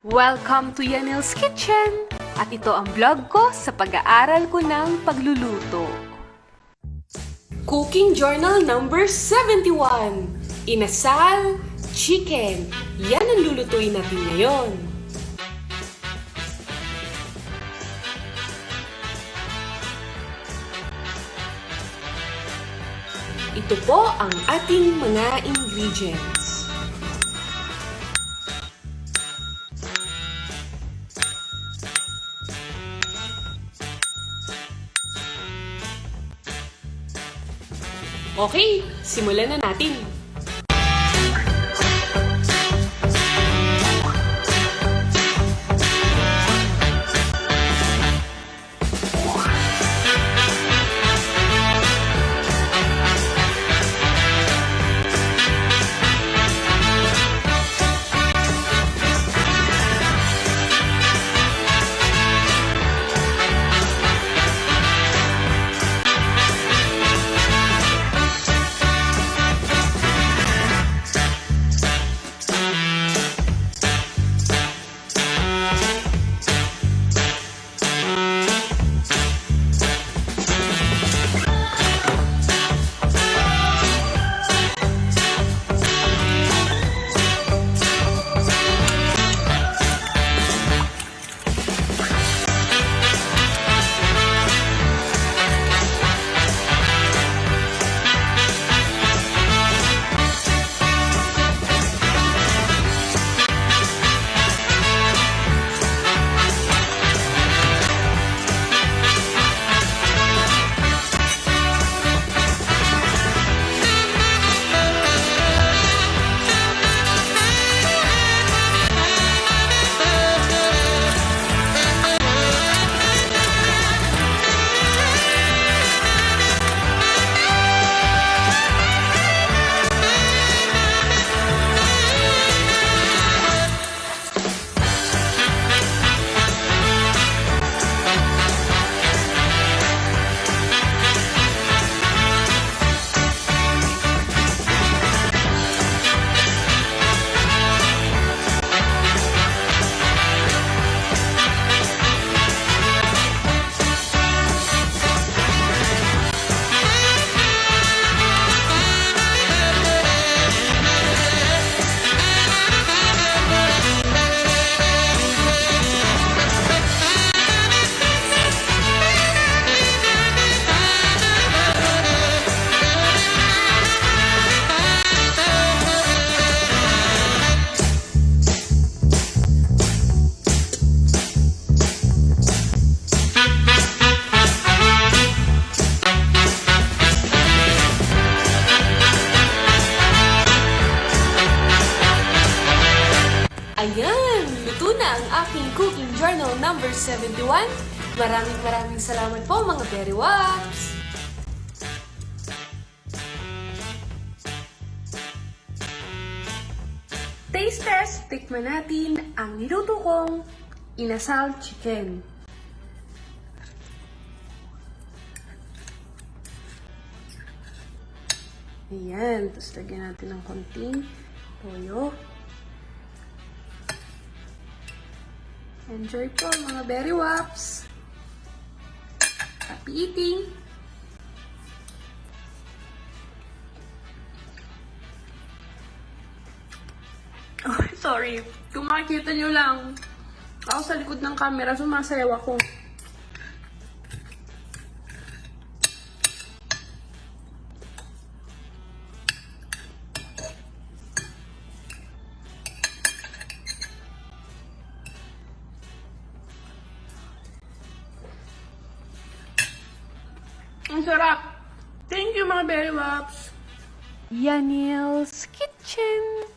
Welcome to Yanille's Kitchen! At ito ang vlog ko sa pag-aaral ko ng pagluluto. Cooking Journal number 71. Inasal, chicken. Yan ang lulutuin natin ngayon. Ito po ang ating mga ingredients. Okay, simulan na natin. Ayan! Luto na ang aking cooking journal number 71. Maraming salamat po mga Beriwaps! Taste test! Tikman natin ang niluto kong inasal chicken. Ayan, tapos lagyan natin ng konting toyo. Enjoy po mga Beriwaps! Happy eating! Oh, sorry. Kung makikita nyo lang, ako sa likod ng camera, sumasayaw ako. Ang sarap! Thank you mga Beriwaps! Yanille's Kitchen!